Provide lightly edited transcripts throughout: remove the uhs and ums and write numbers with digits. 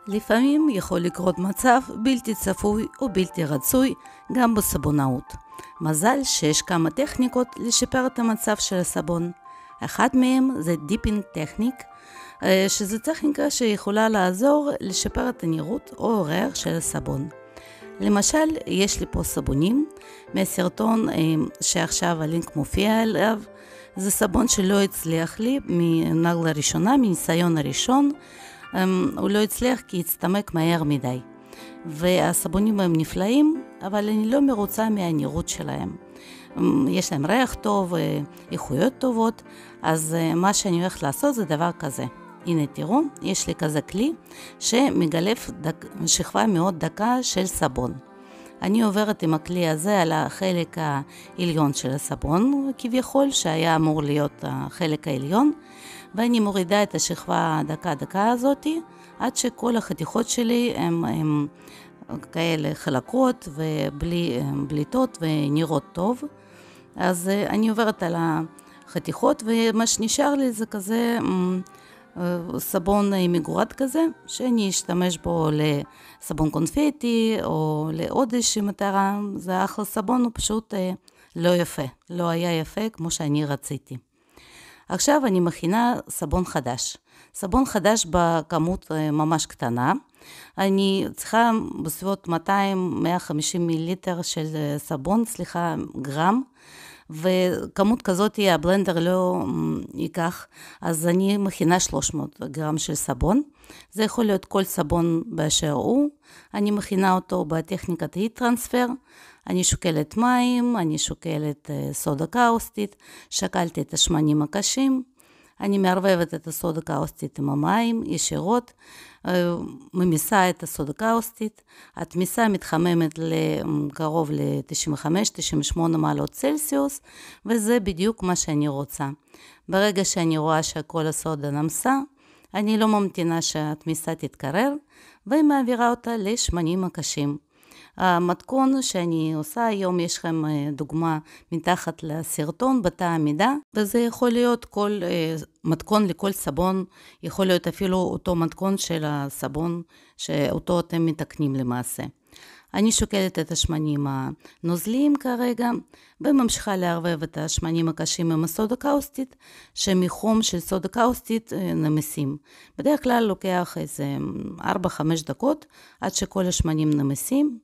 לפעמים יכול לקרות מצב בלתי צפוי או בלתי רצוי גם בסבונאות. מזל שיש כמה טכניקות לשפר את המצב של הסבון. אחת מהם זה דיפינג טכניק, שזו טכניקה שיכולה לעזור לשפר את הנראות או הריח של הסבון. למשל, יש לי פה סבונים מהסרטון שעכשיו הלינק מופיע עליו. זה סבון שלא הצליח לי מנגלה ראשונה, מניסיון הראשון. הוא לא הצליח כי הצטמק מהר מדי. והסבונים הם נפלאים, אבל אני לא מרוצה מהנראות שלהם. יש להם ריח טוב, איכויות טובות, אז מה שאני הולכת לעשות זה דבר כזה. הנה תראו, יש לי כזה כלי שמגלף שכבה מאוד דקה של סבון. אני עוברת עם הכלי הזה על החלק העליון של הסבון, כביכול שהיה אמור להיות החלק העליון, ואני מורידה את השכבה הדקה הזאת, עד שכל החתיכות שלי הם כאלה חלקות ובלי בליטות ונראות טוב. אז אני עוברת על החתיכות, ומה שנשאר לי זה כזה סבון מגורד כזה, שאני אשתמש בו לסבון קונפטי או לעוד איזושהי מטרה. זה אחלה סבון, הוא פשוט לא יפה, לא היה יפה כמו שאני רציתי. עכשיו אני מכינה סבון חדש. סבון חדש בכמות ממש קטנה. אני צריכה בסביבות 200-150 מיליליטר של סבון, גרם. וכמות כזאת הבלנדר לא ייקח, אז אני מכינה 300 גרם של סבון. זה יכול להיות כל סבון באשר הוא. אני מכינה אותו בטכניקת heat transfer. אני שוקלת מים, אני שוקלת סודה קאוסטית, שקלתי את השמנים הקשים, אני מערבבת את הסודה קאוסטית עם המים ישירות, ממיסה את הסודה קאוסטית, התמיסה מתחממת לקרוב ל-95-98 מעלות צלסיוס, וזה בדיוק מה שאני רוצה. ברגע שאני רואה שכל הסודה נמסה, אני לא ממתינה שהתמיסה תתקרר, ומעבירה אותה לשמנים הקשים. המתכון שאני עושה היום, יש לכם דוגמה מתחת לסרטון בתא המידה, וזה יכול להיות כל מתכון לכל סבון, יכול להיות אפילו אותו מתכון של הסבון שאותו אתם מתקנים למעשה. אני שוקלת את השמנים הנוזליים כרגע, וממשיכה לערבב את השמנים הקשים עם הסודה קאוסטית, שמחום של סודה קאוסטית נמסים. בדרך כלל לוקח איזה 4-5 דקות עד שכל השמנים נמסים,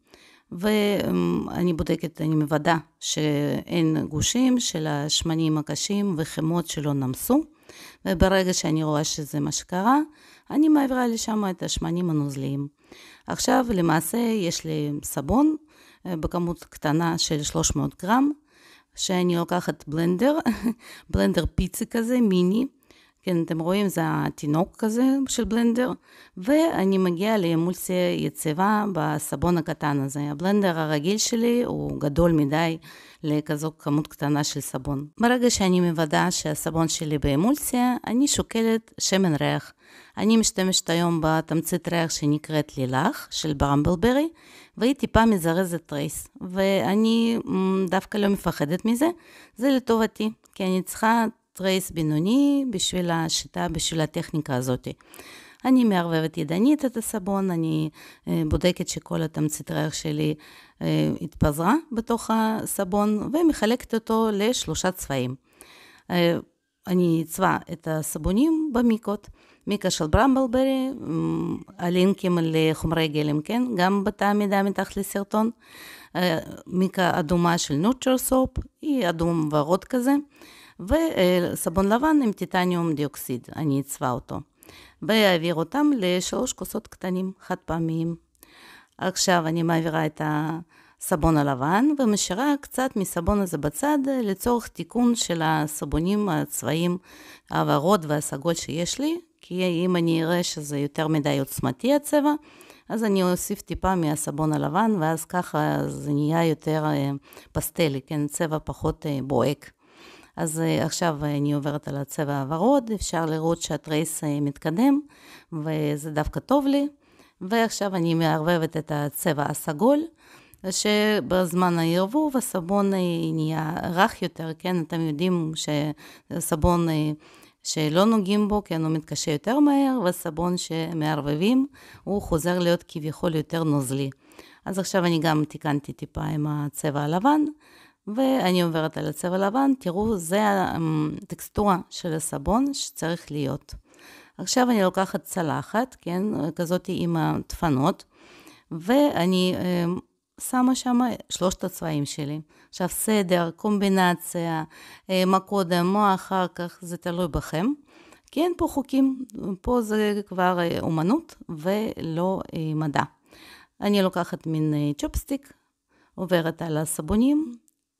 ואני בודקת, אני מוודא שאין גושים של השמנים הקשים וחמות שלא נמסו, וברגע שאני רואה שזה מה שקרה, אני מעבירה לשם את השמנים הנוזליים. עכשיו למעשה יש לי סבון בכמות קטנה של 300 גרם, שאני לוקחת בלנדר, בלנדר פיצי כזה, מיני, כן, אתם רואים, זה התינוק כזה של בלנדר, ואני מגיעה לאמולסיה יציבה בסבון הקטן הזה. הבלנדר הרגיל שלי הוא גדול מדי לכזו כמות קטנה של סבון. ברגע שאני מוודא שהסבון שלי באמולסיה, אני שוקלת שמן ריח. אני משתמשת היום בתמצית ריח שנקראת לילך של ברמבלברי, והיא טיפה מזרזת טרייס, ואני דווקא לא מפחדת מזה, זה לטובתי, כי אני צריכה טרייס בינוני בשביל השיטה, בשביל הטכניקה הזאת. אני מערבבת ידנית את הסבון, אני בודקת שכל התמצית ריח שלי התפזרה בתוך הסבון, ומחלקת אותו ל3 צבעים. אני אצבע את הסבונים במיקות, מיקה של ברמבלברי, הלינקים לחומרי גלם, כן? גם בתא המידה מתחת לסרטון. מיקה אדומה של נוטשר סופ, היא אדום ורוד כזה. וסבון לבן עם טיטניום דיוקסיד, אני אצבע אותו. ואעביר אותם ל3 כוסות קטנים, חד פעמיים. עכשיו אני מעבירה את הסבון הלבן, ומשאירה קצת מסבון הזה בצד, לצורך תיקון של הסבונים הצבעים, הוורוד והסגול שיש לי, כי אם אני אראה שזה יותר מדי עוצמתי הצבע, אז אני אוסיף טיפה מהסבון הלבן, ואז ככה זה נהיה יותר פסטלי, כן, צבע פחות בוהק. אז עכשיו אני עוברת על הצבע הוורוד, אפשר לראות שהטרייס מתקדם, וזה דווקא טוב לי. ועכשיו אני מערבבת את הצבע הסגול, שבזמן הערבוב הסבון נהיה רך יותר, כן? אתם יודעים שסבון שלא נוגעים בו, כי הוא מתקשה יותר מהר, וסבון שמערבבים, הוא חוזר להיות כביכול יותר נוזלי. אז עכשיו אני גם תיקנתי טיפה עם הצבע הלבן, ואני עוברת על הצבע הלבן, תראו, זה הטקסטורה של הסבון שצריך להיות. עכשיו אני לוקחת צלחת, כן, כזאת עם הדפנות, ואני שמה שם 3 הצבעים שלי. עכשיו סדר, קומבינציה, מה קודם, מה אחר כך, זה תלוי בכם. כי אין פה חוקים, פה זה כבר אומנות ולא מדע. אני לוקחת מין צ'ופסטיק, עוברת על הסבונים,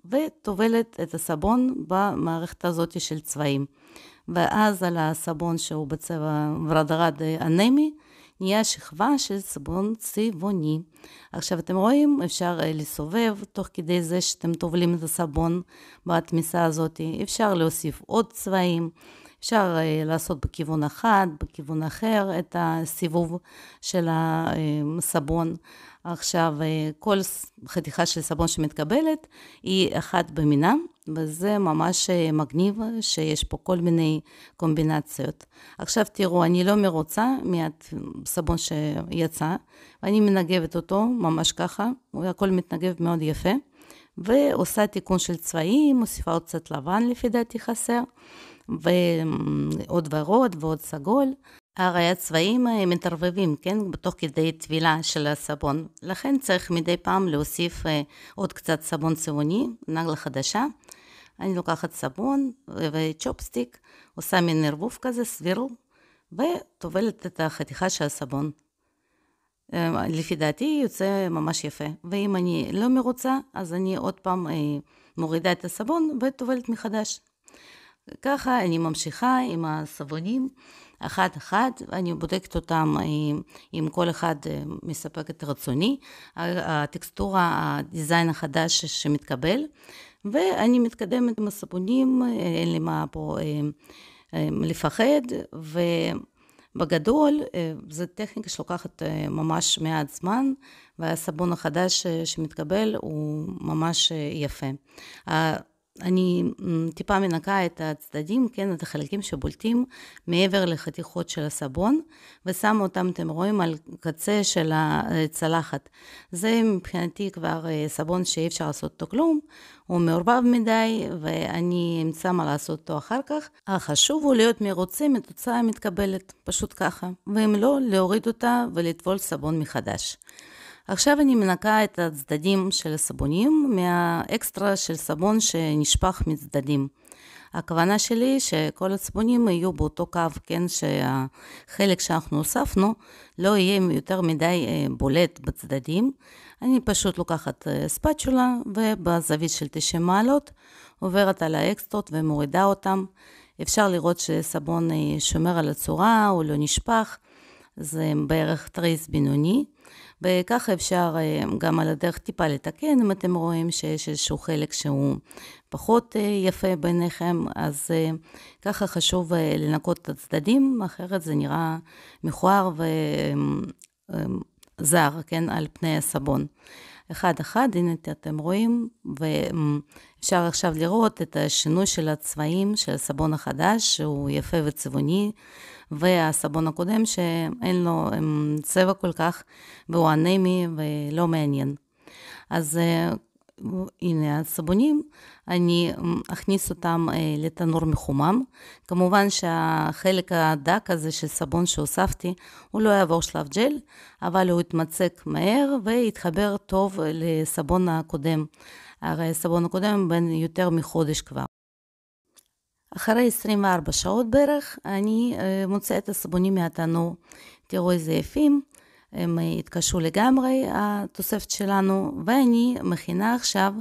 וטובלת את הסבון במערכת הזאת של צבעים. ואז על הסבון שהוא בצבע ורדרד אנמי, נהיה שכבה של סבון צבעוני. עכשיו אתם רואים, אפשר לסובב, תוך כדי זה שאתם טובלים את הסבון בתמיסה הזאת, אפשר להוסיף עוד צבעים, אפשר לעשות בכיוון אחד, בכיוון אחר, את הסיבוב של הסבון. עכשיו, כל חתיכה של סבון שמתקבלת היא אחת במינה, וזה ממש מגניב שיש פה כל מיני קומבינציות. עכשיו תראו, אני לא מרוצה מהסבון שיצא, ואני מנגבת אותו ממש ככה, הכל מתנגב מאוד יפה, ועושה תיקון של צבעים, מוסיפה עוד קצת לבן לפי דעתי חסר, ועוד ורוד ועוד סגול. הרי הצבעים מתערבבים, כן, בתוך כדי טבילה של הסבון. לכן צריך מדי פעם להוסיף עוד קצת סבון צבעוני, נגלה חדשה. אני לוקחת סבון וצ'ופסטיק, עושה מין ערבוב כזה, סבירו, וטובלת את החתיכה של הסבון. לפי דעתי יוצא ממש יפה. ואם אני לא מרוצה, אז אני עוד פעם מורידה את הסבון וטובלת מחדש. ככה אני ממשיכה עם הסבונים, אחד, אני בודקת אותם אם כל אחד מספק את רצוני, הטקסטורה, הדיזיין החדש שמתקבל, ואני מתקדמת עם הסבונים, אין לי מה פה לפחד, ובגדול, זו טכניקה שלוקחת ממש מעט זמן, והסבון החדש שמתקבל הוא ממש יפה. אני טיפה מנקה את הצדדים, כן, את החלקים שבולטים מעבר לחתיכות של הסבון, ושמה אותם, אתם רואים, על קצה של הצלחת. זה מבחינתי כבר סבון שאי אפשר לעשות אותו כלום, הוא מעורבב מדי, ואני אמצא מה לעשות אותו אחר כך. החשוב הוא להיות מרוצה מתוצאה מתקבלת, פשוט ככה, ואם לא, להוריד אותה ולטבול סבון מחדש. עכשיו אני מנקה את הצדדים של הסבונים מהאקסטרה של סבון שנשפך מצדדים. הכוונה שלי שכל הסבונים יהיו באותו קו, כן, שהחלק שאנחנו הוספנו לא יהיה יותר מדי בולט בצדדים. אני פשוט לוקחת ספאצ'ולה ובזווית של 90 מעלות עוברת על האקסטרות ומורידה אותם. אפשר לראות שסבון שומר על הצורה, הוא לא נשפך, זה בערך תריס בינוני. וככה אפשר גם על הדרך טיפה לתקן, אם אתם רואים שיש איזשהו חלק שהוא פחות יפה ביניכם, אז ככה חשוב לנקות את הצדדים, אחרת זה נראה מכוער וזר, כן, על פני הסבון. אחד, הנה אתם רואים, ואפשר עכשיו לראות את השינוי של הצבעים של הסבון החדש, שהוא יפה וצבעוני, והסבון הקודם שאין לו צבע כל כך, והוא אנמי ולא מעניין. אז הנה הסבונים, אני אכניס אותם לתנור מחומם. כמובן שהחלק הדק הזה של סבון שהוספתי, הוא לא יעבור שלב ג'ל, אבל הוא יתמצק מהר ויתחבר טוב לסבון הקודם. הרי הסבון הקודם בין יותר מחודש כבר. אחרי 24 שעות בערך, אני מוצאה את הסבונים מהתנור. תראו איזה יפים, הם התקשו לגמרי, התוספת שלנו, ואני מכינה עכשיו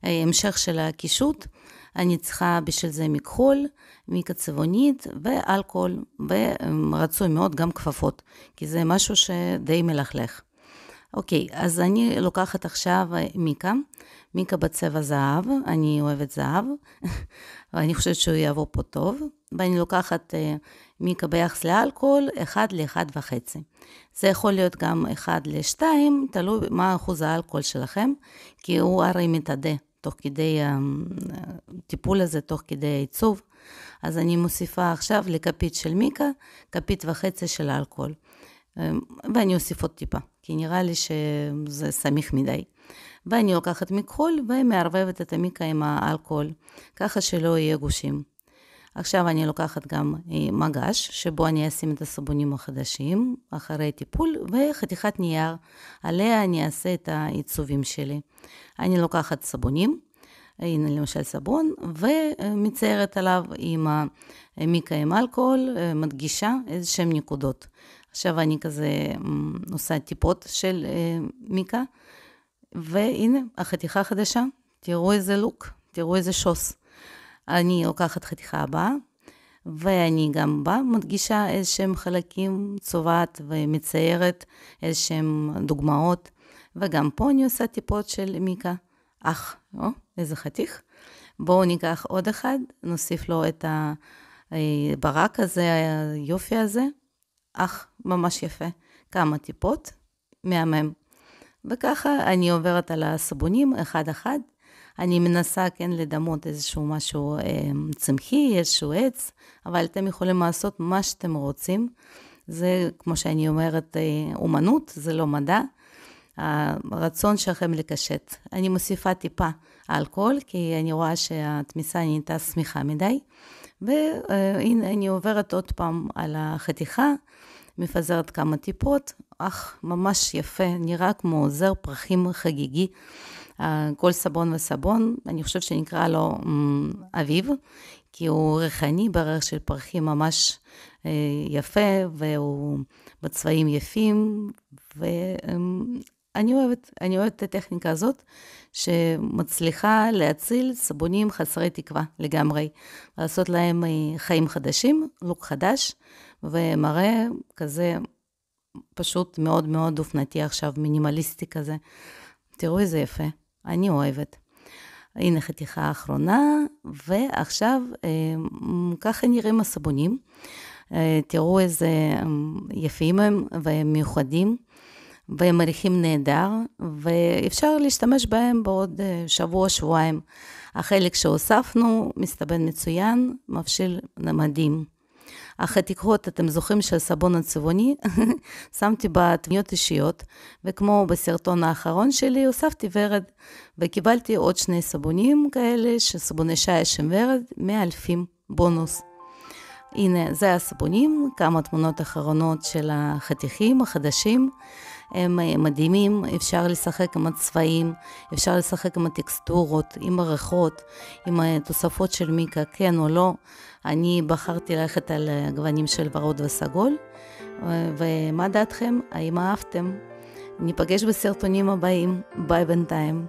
המשך של הקישוט. אני צריכה בשביל זה מכחול, מיקה צבעונית ואלכוהול, ורצוי מאוד גם כפפות, כי זה משהו שדי מלכלך. אוקיי, אז אני לוקחת עכשיו מיקה בצבע זהב, אני אוהבת זהב, ואני חושבת שהוא יעבור פה טוב, ואני לוקחת מיקה ביחס לאלכוהול, 1 ל-1.5. זה יכול להיות גם 1 ל-2, תלוי מה אחוז האלכוהול שלכם, כי הוא הרי מתעדה תוך כדי הטיפול הזה, תוך כדי העיצוב, אז אני מוסיפה עכשיו לכפית של מיקה, כפית וחצי של אלכוהול. ואני אוסיף עוד טיפה, כי נראה לי שזה סמיך מדי. ואני לוקחת מכחול ומערבבת את המיקה עם האלכוהול, ככה שלא יהיה גושים. עכשיו אני לוקחת גם מגש, שבו אני אשים את הסבונים החדשים, אחרי טיפול, וחתיכת נייר, עליה אני אעשה את העיצובים שלי. אני לוקחת סבונים, הנה למשל סבון, ומציירת עליו עם המיקה עם אלכוהול, מדגישה איזשהם נקודות. עכשיו אני כזה עושה טיפות של מיקה, והנה החתיכה החדשה, תראו איזה לוק, תראו איזה שוס. אני לוקחת חתיכה הבאה, ואני גם בה מדגישה איזשהם חלקים, צובעת ומציירת איזשהם דוגמאות, וגם פה אני עושה טיפות של מיקה. איזה חתיך. בואו ניקח עוד אחד, נוסיף לו את הברק הזה, היופי הזה. ממש יפה. כמה טיפות, מהמם. וככה אני עוברת על הסבונים אחד. אני מנסה כן לדמות איזשהו משהו צמחי, איזשהו עץ, אבל אתם יכולים לעשות מה שאתם רוצים. זה, כמו שאני אומרת, אומנות, זה לא מדע. הרצון שלכם לקשט. אני מוסיפה טיפה אלכוהול, כי אני רואה שהתמיסה נהייתה סמיכה מדי. והנה אני עוברת עוד פעם על החתיכה, מפזרת כמה טיפות, ממש יפה, נראה כמו זר פרחים חגיגי. כל סבון וסבון, אני חושב שנקרא לו אביב, כי הוא ריחני בריח של פרחים ממש יפה, והוא בצבעים יפים, אני אוהבת את הטכניקה הזאת, שמצליחה להציל סבונים חסרי תקווה לגמרי, לעשות להם חיים חדשים, לוק חדש, ומראה כזה פשוט מאוד מאוד אופנתי עכשיו, מינימליסטי כזה. תראו איזה יפה, אני אוהבת. הנה חתיכה האחרונה, ועכשיו ככה נראים הסבונים. תראו איזה יפים הם ומיוחדים, והם מריחים נהדר, ואפשר להשתמש בהם בעוד שבוע-שבועיים. החלק שהוספנו מסתבר מצוין, מבשיל מדהים. החתיכות, אתם זוכרים שהסבון הצבעוני, שמתי בתבניות אישיות, וכמו בסרטון האחרון שלי, הוספתי ורד, וקיבלתי עוד 2 סבונים כאלה, שסבוני שיש עם ורד, 100,000 בונוס. הנה, זה הסבונים, כמה תמונות אחרונות של החתיכים החדשים, הם מדהימים, אפשר לשחק עם הצבעים, אפשר לשחק עם הטקסטורות, עם הריחות, עם התוספות של מיקה, כן או לא. אני בחרתי ללכת על גוונים של ורוד וסגול, ומה דעתכם? האם אהבתם? ניפגש בסרטונים הבאים, ביי בינתיים.